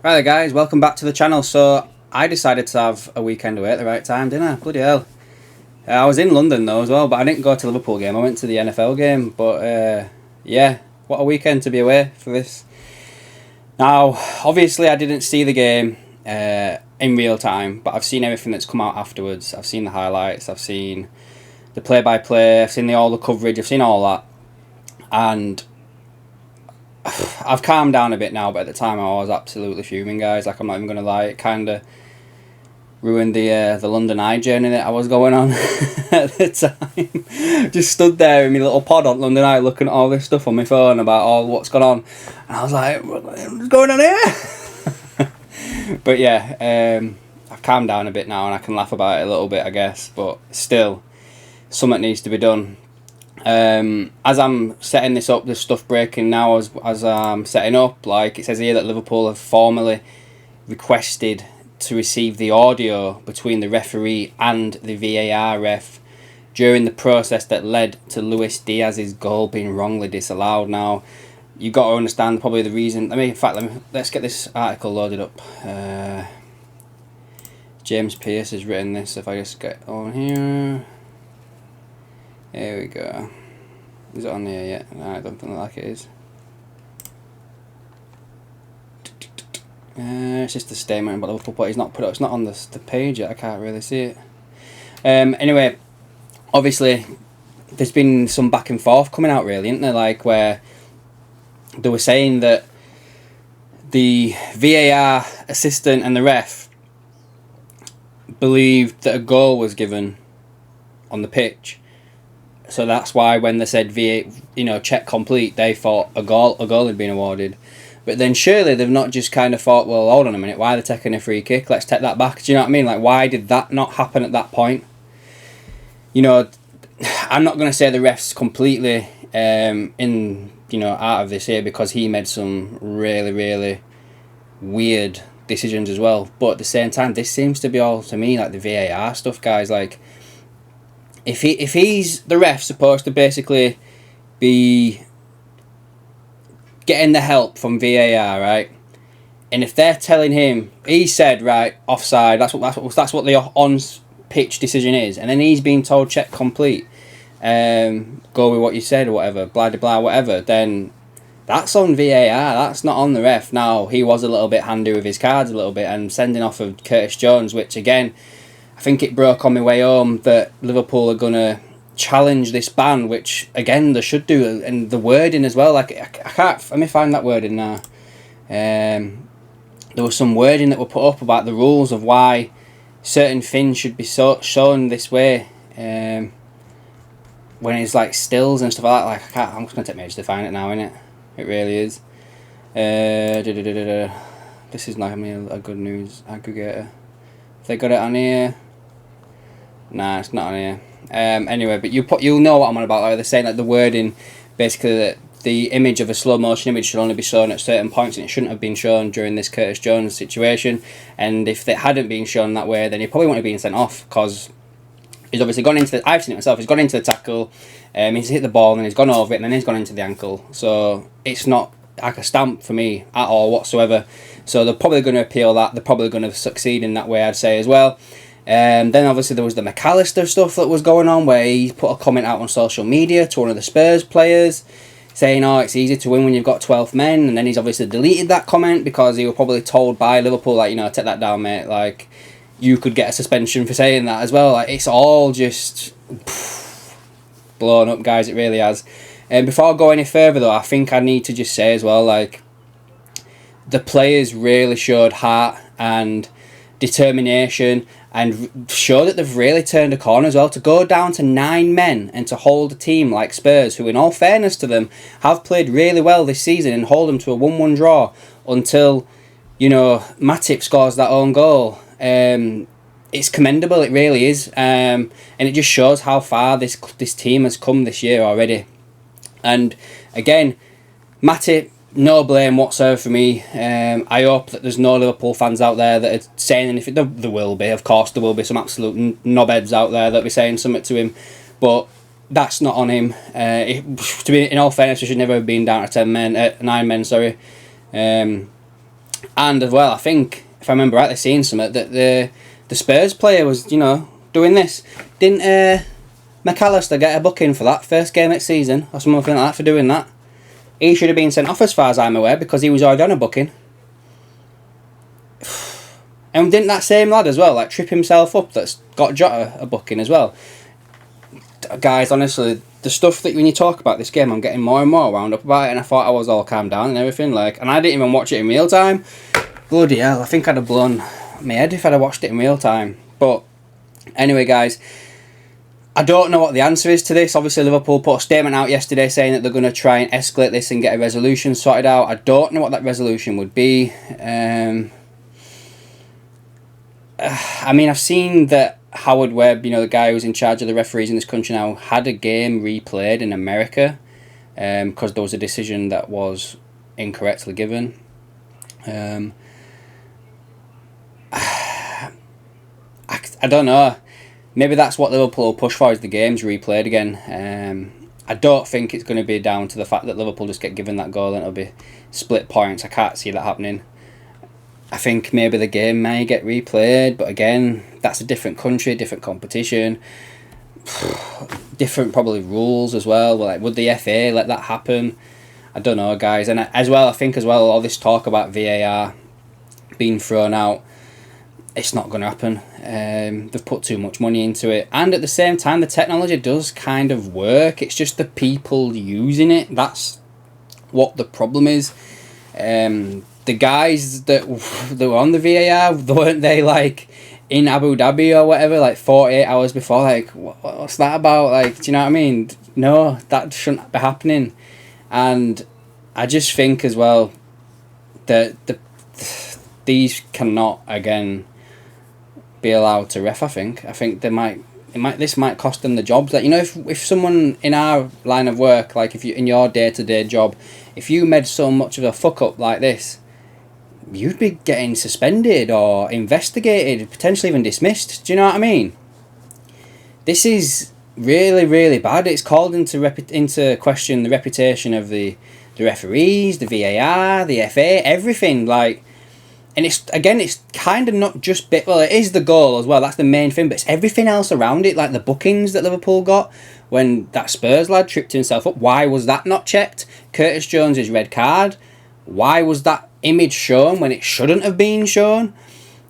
Right there guys, welcome back to the channel. So I decided to have a weekend away at the right time, didn't I? Bloody hell. I was in London though as well, but I didn't go to the Liverpool game. I went to the NFL game, but yeah, what a weekend to be away for this. Now, obviously I didn't see the game in real time, but I've seen everything that's come out afterwards. I've seen the highlights, I've seen the play-by-play, I've seen all the coverage, I've seen all that. And I've calmed down a bit now, but at the time I was absolutely fuming, guys. Like, I'm not even going to lie, it kind of ruined the London Eye journey that I was going on at the time. Just stood there in my little pod on London Eye looking at all this stuff on my phone about all what's gone on. And I was like, what's going on here? But yeah, I've calmed down a bit now and I can laugh about it a little bit, I guess. But still, something needs to be done. As I'm setting this up, there's stuff breaking now as I'm setting up. Like, it says here that Liverpool have formally requested to receive the audio between the referee and the VAR ref during the process that led to Luis Diaz's goal being wrongly disallowed. Now, you've got to understand probably the reason. Let's get this article loaded up. James Pearce has written this. If I just get on here. Here we go. Is it on here yet? No, I don't think like it is. It's just a statement about Liverpool, but it's not put up. It's not on the page yet. I can't really see it. Anyway, obviously, there's been some back and forth coming out, really, isn't there? Like, where they were saying that the VAR assistant and the ref believed that a goal was given on the pitch. So that's why when they said check complete, they thought a goal had been awarded. But then surely they've not just kind of thought, well, hold on a minute, why are they taking a free kick? Let's take that back. Do you know what I mean? Like, why did that not happen at that point? You know, I'm not going to say the ref's completely out of this here, because he made some really, really weird decisions as well. But at the same time, this seems to be all, to me, like the VAR stuff, guys. Like, if he's the ref supposed to basically be getting the help from VAR, right? And if they're telling him, he said, right, offside, that's what the on pitch decision is, and then he's being told check complete, go with what you said or whatever, blah blah blah, whatever, then that's on VAR. That's not on the ref. Now, he was a little bit handy with his cards a little bit and sending off of Curtis Jones, which again, I think it broke on my way home that Liverpool are going to challenge this ban, which again they should do, and the wording as well. Like, I can't. Let me find that wording now. There was some wording that were put up about the rules of why certain things should be shown this way. When it's like stills and stuff like that. Like, I can't. I'm just gonna take ages to find it now, innit? It really is. This is not a good news aggregator. Have they got it on here? Nah, it's not on here. Anyway, but you'll know what I'm on about. Like, they're saying that the wording, basically, that the image of a slow motion image should only be shown at certain points, and it shouldn't have been shown during this Curtis Jones situation. And if it hadn't been shown that way, then he probably wouldn't have been sent off, because he's obviously gone into the. I've seen it myself. He's gone into the tackle, he's hit the ball, and then he's gone over it, and then he's gone into the ankle. So it's not like a stamp for me at all whatsoever. So they're probably going to appeal that. They're probably going to succeed in that way, I'd say, as well. Then obviously there was the McAllister stuff that was going on, where he put a comment out on social media to one of the Spurs players saying, oh, it's easy to win when you've got 12 men, and then he's obviously deleted that comment because he was probably told by Liverpool, like, take that down, mate, like, you could get a suspension for saying that as well. Like, it's all just blown up, guys, it really has. And before I go any further though, I think I need to just say as well, like, the players really showed heart and determination and show that they've really turned a corner as well. To go down to 9 men and to hold a team like Spurs, who in all fairness to them have played really well this season, and hold them to a 1-1 draw until Matip scores that own goal. It's commendable, it really is, and it just shows how far this team has come this year already. And again, Matip, no blame whatsoever for me. I hope that there's no Liverpool fans out there that are saying anything. There will be, of course, there will be some absolute knobheads out there that will be saying something to him, but that's not on him. To be in all fairness, we should never have been down to 9 men. Sorry. And as well, I think, if I remember rightly seeing something, that the Spurs player was, you know, doing this. Didn't McAllister get a booking for that first game next season or something like that for doing that? He should have been sent off as far as I'm aware because he was already on a booking. And didn't that same lad as well, like, trip himself up that's got Jota a booking as well? Guys, honestly, the stuff that when you talk about this game, I'm getting more and more wound up about it, and I thought I was all calmed down and everything, like, and I didn't even watch it in real time. Bloody hell, I think I'd have blown my head if I'd have watched it in real time. But anyway, guys, I don't know what the answer is to this. Obviously, Liverpool put a statement out yesterday saying that they're going to try and escalate this and get a resolution sorted out. I don't know what that resolution would be. I mean, I've seen that Howard Webb, you know, the guy who's in charge of the referees in this country now, had a game replayed in America because there was a decision that was incorrectly given. I don't know. Maybe that's what Liverpool will push for, is the games replayed again. I don't think it's going to be down to the fact that Liverpool just get given that goal and it'll be split points. I can't see that happening. I think maybe the game may get replayed, but again, that's a different country, different competition, different probably rules as well. Like, would the FA let that happen? I don't know, guys. And as well, I think as well, all this talk about VAR being thrown out, it's not going to happen. They've put too much money into it, and at the same time, the technology does kind of work. It's just the people using it. That's what the problem is. The guys that were on the VAR, weren't they, like, in Abu Dhabi or whatever, like 48 hours before? Like, what's that about? Like, do you know what I mean? No, that shouldn't be happening. And I just think as well that these cannot again be allowed to ref. I think this might cost them the jobs. Like, you know, if someone in our line of work, like if you in your day-to-day job, if you made so much of a fuck up like this, you'd be getting suspended or investigated, potentially even dismissed. Do you know what I mean? This is really, really bad. It's called into question the reputation of the referees, the VAR, the FA, everything. Like, and it's kind of not just well, it is the goal as well. That's the main thing, but it's everything else around it, like the bookings that Liverpool got when that Spurs lad tripped himself up. Why was that not checked? Curtis Jones's red card. Why was that image shown when it shouldn't have been shown?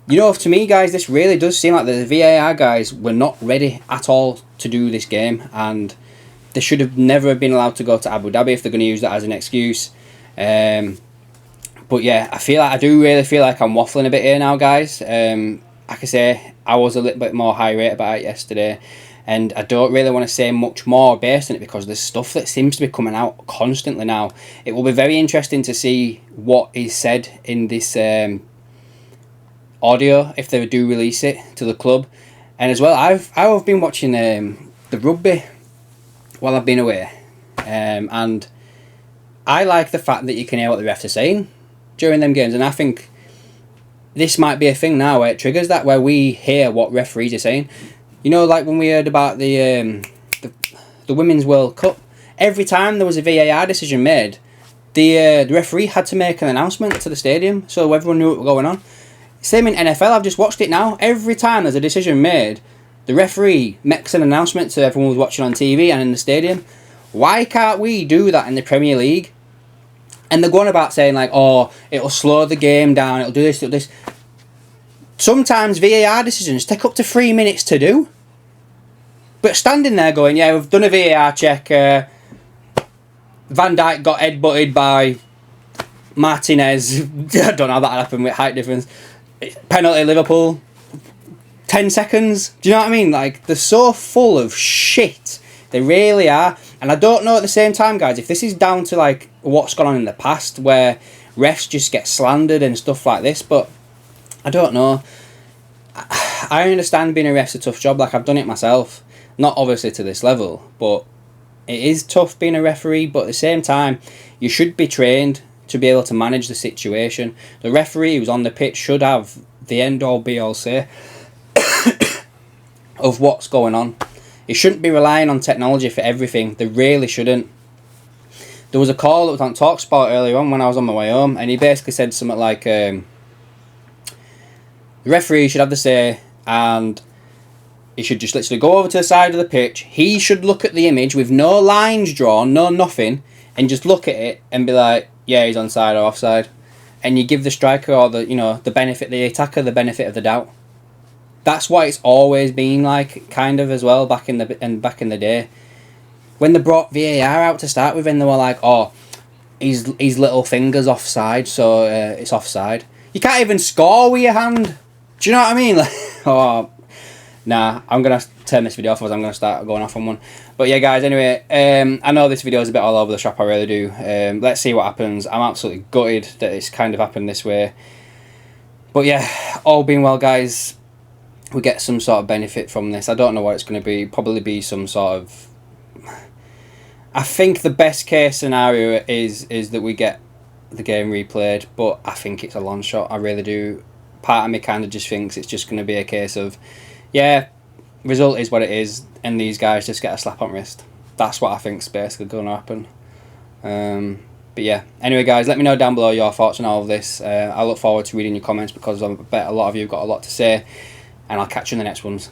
You know, to me, guys, this really does seem like the VAR guys were not ready at all to do this game, and they should have never been allowed to go to Abu Dhabi if they're going to use that as an excuse. But yeah, I do really feel like I'm waffling a bit here now, guys. Like I say, I was a little bit more high rate about it yesterday, and I don't really want to say much more based on it because there's stuff that seems to be coming out constantly now. It will be very interesting to see what is said in this audio if they do release it to the club. And as well, I've been watching the rugby while I've been away, and I like the fact that you can hear what the refs are saying during them games, and I think this might be a thing now where it triggers that, where we hear what referees are saying. You know, like when we heard about the Women's World Cup, every time there was a VAR decision made, the referee had to make an announcement to the stadium so everyone knew what was going on. Same in NFL, I've just watched it now. Every time there's a decision made, the referee makes an announcement to everyone who's watching on TV and in the stadium. Why can't we do that in the Premier League? And they're going about saying, like, oh, it'll slow the game down, it'll do this, it'll do this. Sometimes VAR decisions take up to 3 minutes to do. But standing there going, yeah, we've done a VAR check. Van Dijk got headbutted by Martinez. I don't know how that happened with height difference. Penalty Liverpool. 10 seconds. Do you know what I mean? Like, they're so full of shit. They really are. And I don't know at the same time, guys, if this is down to, like, what's gone on in the past where refs just get slandered and stuff like this, but I don't know. I understand being a ref's a tough job. Like, I've done it myself. Not obviously to this level, but it is tough being a referee. But at the same time, you should be trained to be able to manage the situation. The referee who's on the pitch should have the end-all be-all say of what's going on. He shouldn't be relying on technology for everything. They really shouldn't. there was a call that was on TalkSport earlier on when I was on my way home, and he basically said something like, the referee should have the say, and he should just literally go over to the side of the pitch. He should look at the image with no lines drawn, no nothing, and just look at it and be like, yeah, he's onside or offside. And you give the striker or the benefit, the attacker, the benefit of the doubt. That's what it's always been like, kind of, as well, back in the day. When they brought VAR out to start with, and they were like, oh, his little finger's offside, so it's offside. You can't even score with your hand. Do you know what I mean? Like, oh, nah, I'm going to turn this video off, as I'm going to start going off on one. But yeah, guys, anyway, I know this video is a bit all over the shop, I really do. Let's see what happens. I'm absolutely gutted that it's kind of happened this way. But yeah, all being well, guys, we get some sort of benefit from this. I don't know what it's going to be. Probably be some sort of... I think the best case scenario is that we get the game replayed, but I think it's a long shot. I really do. Part of me kind of just thinks it's just going to be a case of, yeah, result is what it is, and these guys just get a slap on wrist. That's what I think's basically going to happen. But yeah, anyway, guys, let me know down below your thoughts on all of this. I look forward to reading your comments, because I bet a lot of you have got a lot to say, and I'll catch you in the next ones.